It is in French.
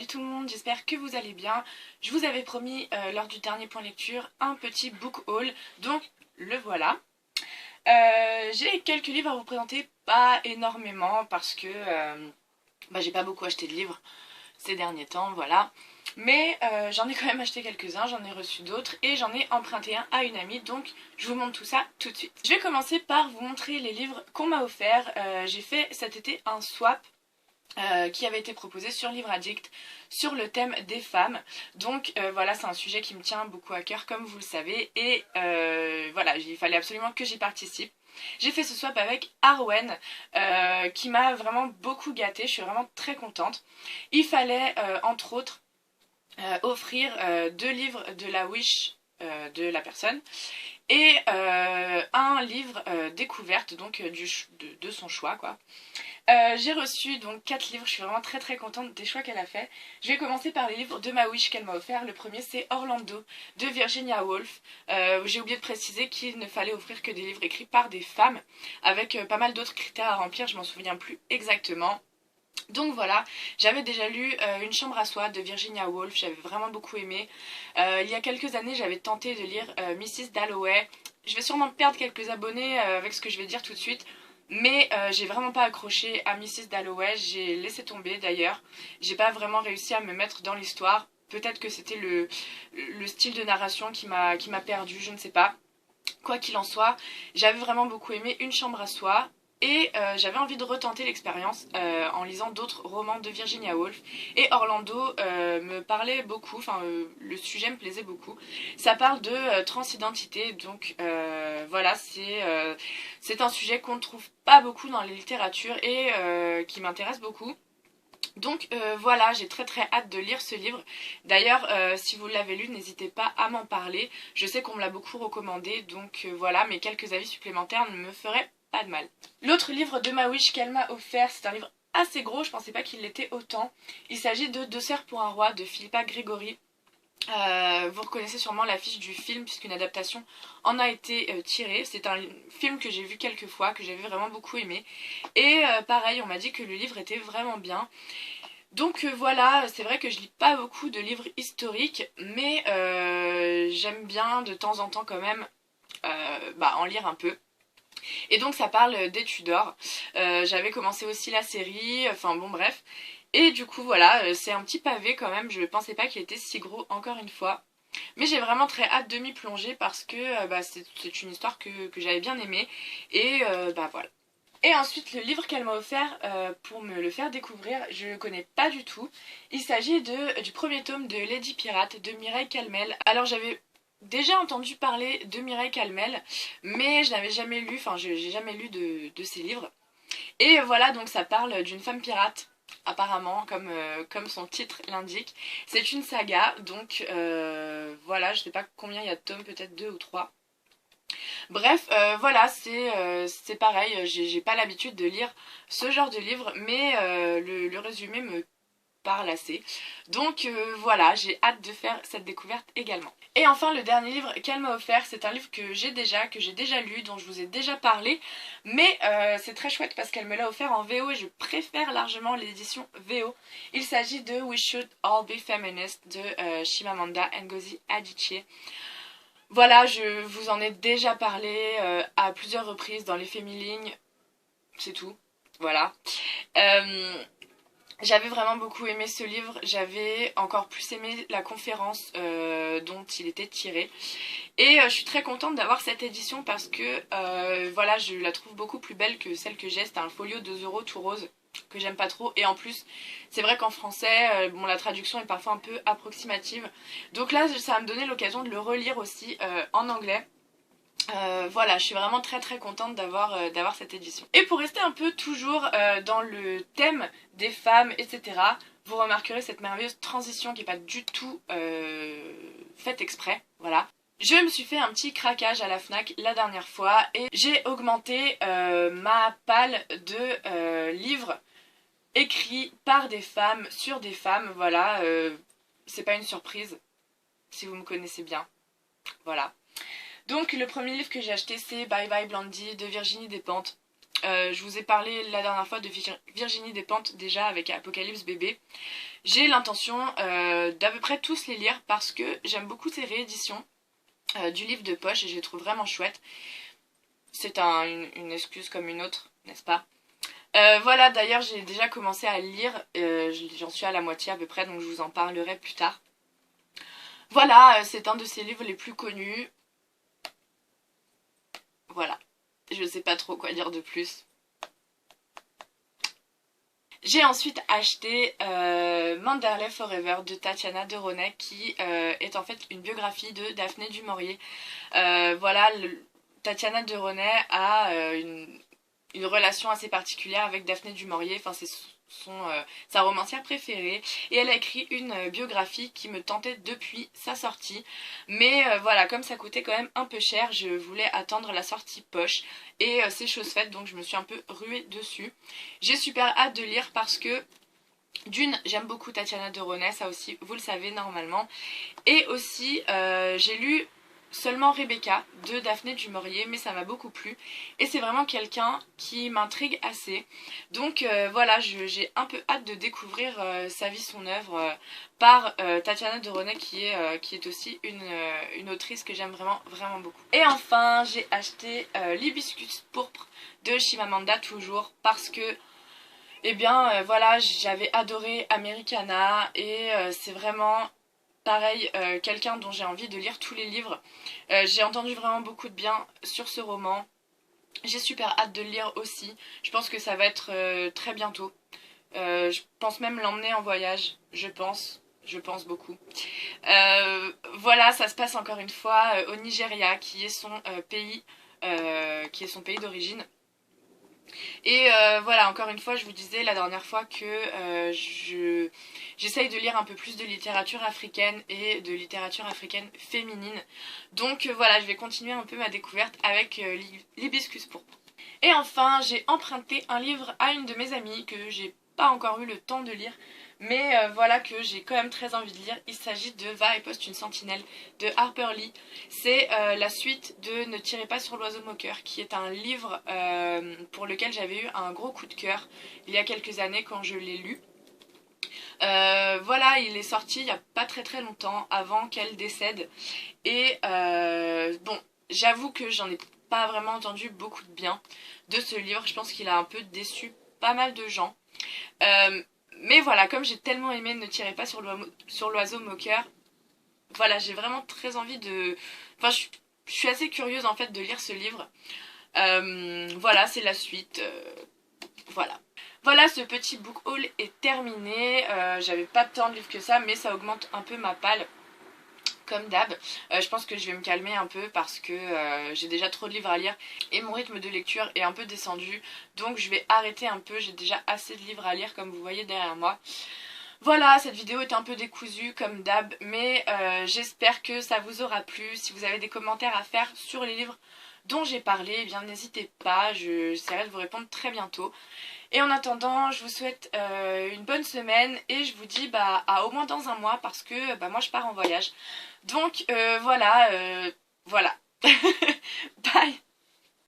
Salut tout le monde, j'espère que vous allez bien. Je vous avais promis lors du dernier point lecture un petit book haul, donc le voilà. J'ai quelques livres à vous présenter, pas énormément parce que j'ai pas beaucoup acheté de livres ces derniers temps, voilà. Mais j'en ai quand même acheté quelques-uns, j'en ai reçu d'autres et j'en ai emprunté un à une amie, donc je vous montre tout ça tout de suite. Je vais commencer par vous montrer les livres qu'on m'a offerts. J'ai fait cet été un swap qui avait été proposé sur Livre Addict sur le thème des femmes. Donc voilà, c'est un sujet qui me tient beaucoup à cœur comme vous le savez et voilà, il fallait absolument que j'y participe. J'ai fait ce swap avec Arwen qui m'a vraiment beaucoup gâtée, je suis vraiment très contente. Il fallait entre autres offrir 2 livres de la Wish de la personne et un livre découverte donc de son choix quoi. J'ai reçu donc 4 livres, je suis vraiment très contente des choix qu'elle a fait. Je vais commencer par les livres de ma Wish qu'elle m'a offert. Le premier c'est Orlando de Virginia Woolf. J'ai oublié de préciser qu'il ne fallait offrir que des livres écrits par des femmes, avec pas mal d'autres critères à remplir, je m'en souviens plus exactement. Donc voilà, j'avais déjà lu Une chambre à soi de Virginia Woolf, j'avais vraiment beaucoup aimé. Il y a quelques années j'avais tenté de lire Mrs. Dalloway. Je vais sûrement perdre quelques abonnés avec ce que je vais dire tout de suite. Mais j'ai vraiment pas accroché à Mrs. Dalloway, j'ai laissé tomber d'ailleurs. J'ai pas vraiment réussi à me mettre dans l'histoire. Peut-être que c'était le style de narration qui m'a perdu, je ne sais pas. Quoi qu'il en soit, j'avais vraiment beaucoup aimé Une chambre à soi. Et j'avais envie de retenter l'expérience en lisant d'autres romans de Virginia Woolf. Et Orlando me parlait beaucoup, enfin le sujet me plaisait beaucoup. Ça parle de transidentité, donc voilà, c'est un sujet qu'on ne trouve pas beaucoup dans les littératures et qui m'intéresse beaucoup. Donc voilà, j'ai très hâte de lire ce livre. D'ailleurs, si vous l'avez lu, n'hésitez pas à m'en parler. Je sais qu'on me l'a beaucoup recommandé, donc voilà, mais quelques avis supplémentaires ne me feraient pas de mal. L'autre livre de ma Wish qu'elle m'a offert, c'est un livre assez gros, je pensais pas qu'il l'était autant. Il s'agit de Deux sœurs pour un roi de Philippa Gregory. Vous reconnaissez sûrement l'affiche du film puisqu'une adaptation en a été tirée. C'est un film que j'ai vu quelques fois, que j'avais vraiment beaucoup aimé. Et pareil, on m'a dit que le livre était vraiment bien. Donc voilà, c'est vrai que je lis pas beaucoup de livres historiques, mais j'aime bien de temps en temps quand même en lire un peu. Et donc ça parle des Tudors. J'avais commencé aussi la série, enfin bon bref. Et du coup voilà, c'est un petit pavé quand même, je ne pensais pas qu'il était si gros encore une fois. Mais j'ai vraiment très hâte de m'y plonger parce que c'est une histoire que j'avais bien aimée. Et voilà. Et ensuite le livre qu'elle m'a offert pour me le faire découvrir, je ne connais pas du tout. Il s'agit du premier tome de Lady Pirate de Mireille Calmel. Alors j'avais déjà entendu parler de Mireille Calmel, mais je n'avais jamais lu, enfin j'ai jamais lu de ses livres. Et voilà, donc ça parle d'une femme pirate, apparemment, comme son titre l'indique. C'est une saga, donc voilà, je sais pas combien il y a de tomes, peut-être 2 ou 3. Bref, voilà, c'est pareil, j'ai pas l'habitude de lire ce genre de livre, mais le résumé me parle assez. Donc voilà, j'ai hâte de faire cette découverte également. Et enfin, le dernier livre qu'elle m'a offert, c'est un livre que j'ai déjà lu, dont je vous ai déjà parlé, mais c'est très chouette parce qu'elle me l'a offert en VO et je préfère largement l'édition VO. Il s'agit de We Should All Be Feminist de Chimamanda Ngozi Adichie. Voilà, je vous en ai déjà parlé à plusieurs reprises dans les Fémilignes, c'est tout, voilà. J'avais vraiment beaucoup aimé ce livre, j'avais encore plus aimé la conférence dont il était tiré. Et je suis très contente d'avoir cette édition parce que voilà, je la trouve beaucoup plus belle que celle que j'ai. C'était un folio 2 € tout rose que j'aime pas trop. Et en plus, c'est vrai qu'en français, bon, la traduction est parfois un peu approximative. Donc là, ça va me donner l'occasion de le relire aussi en anglais. Voilà, je suis vraiment très contente d'avoir cette édition. Et pour rester un peu toujours dans le thème des femmes, etc., vous remarquerez cette merveilleuse transition qui n'est pas du tout faite exprès, voilà. Je me suis fait un petit craquage à la FNAC la dernière fois et j'ai augmenté ma palle de livres écrits par des femmes, sur des femmes, voilà. C'est pas une surprise, si vous me connaissez bien, voilà. Donc le premier livre que j'ai acheté c'est Bye Bye Blondie de Virginie Despentes. Je vous ai parlé la dernière fois de Virginie Despentes déjà avec Apocalypse bébé. J'ai l'intention d'à peu près tous les lire parce que j'aime beaucoup ces rééditions du livre de poche et je les trouve vraiment chouettes. C'est une excuse comme une autre, n'est-ce pas? Voilà, d'ailleurs j'ai déjà commencé à lire, j'en suis à la moitié à peu près, donc je vous en parlerai plus tard. Voilà, c'est un de ses livres les plus connus. Voilà, je sais pas trop quoi dire de plus. J'ai ensuite acheté Manderley Forever de Tatiana de Ronay qui est en fait une biographie de Daphné du Maurier. Voilà, Tatiana de Ronay a une relation assez particulière avec Daphné du Maurier, enfin c'est sa romancière préférée et elle a écrit une biographie qui me tentait depuis sa sortie mais voilà, comme ça coûtait quand même un peu cher, je voulais attendre la sortie poche et c'est chose faite, donc je me suis un peu ruée dessus. J'ai super hâte de lire parce que d'une, j'aime beaucoup Tatiana de Ronay, ça aussi vous le savez normalement, et aussi j'ai lu seulement Rebecca de Daphné du Maurier, mais ça m'a beaucoup plu et c'est vraiment quelqu'un qui m'intrigue assez, donc voilà, j'ai un peu hâte de découvrir sa vie, son œuvre par Tatiana de Ronay qui est aussi une autrice que j'aime vraiment vraiment beaucoup. Et enfin j'ai acheté l'Hibiscus pourpre de Chimamanda toujours parce que eh bien voilà, j'avais adoré Americana et c'est vraiment pareil, quelqu'un dont j'ai envie de lire tous les livres. J'ai entendu vraiment beaucoup de bien sur ce roman. J'ai super hâte de le lire aussi. Je pense que ça va être très bientôt. Je pense même l'emmener en voyage. Je pense beaucoup. Voilà, ça se passe encore une fois au Nigeria, qui est son pays d'origine. Et voilà, encore une fois, je vous disais la dernière fois que j'essaye de lire un peu plus de littérature africaine et de littérature africaine féminine. Donc voilà, je vais continuer un peu ma découverte avec l'Hibiscus pourpre. Et enfin, j'ai emprunté un livre à une de mes amies que j'ai pas encore eu le temps de lire, mais voilà que j'ai quand même très envie de lire. Il s'agit de Va et poste une sentinelle de Harper Lee. C'est la suite de Ne tirez pas sur l'oiseau moqueur, qui est un livre pour lequel j'avais eu un gros coup de cœur il y a quelques années quand je l'ai lu. Voilà, il est sorti il n'y a pas très très longtemps, avant qu'elle décède. Et bon, j'avoue que j'en ai pas vraiment entendu beaucoup de bien de ce livre. Je pense qu'il a un peu déçu pas mal de gens. Mais voilà, comme j'ai tellement aimé Ne tirez pas sur l'oiseau moqueur, voilà, j'ai vraiment très envie de... Enfin, je suis assez curieuse en fait de lire ce livre. Voilà, c'est la suite. Voilà. Voilà, ce petit book haul est terminé. J'avais pas tant de livres que ça, mais ça augmente un peu ma palle. Comme d'hab, je pense que je vais me calmer un peu parce que j'ai déjà trop de livres à lire et mon rythme de lecture est un peu descendu, donc je vais arrêter un peu, j'ai déjà assez de livres à lire comme vous voyez derrière moi. Voilà, cette vidéo est un peu décousue comme d'hab, mais j'espère que ça vous aura plu. Si vous avez des commentaires à faire sur les livres dont j'ai parlé, eh bien n'hésitez pas, j'essaierai de vous répondre très bientôt. Et en attendant, je vous souhaite une bonne semaine et je vous dis à au moins dans un mois parce que moi je pars en voyage. Donc voilà. Bye.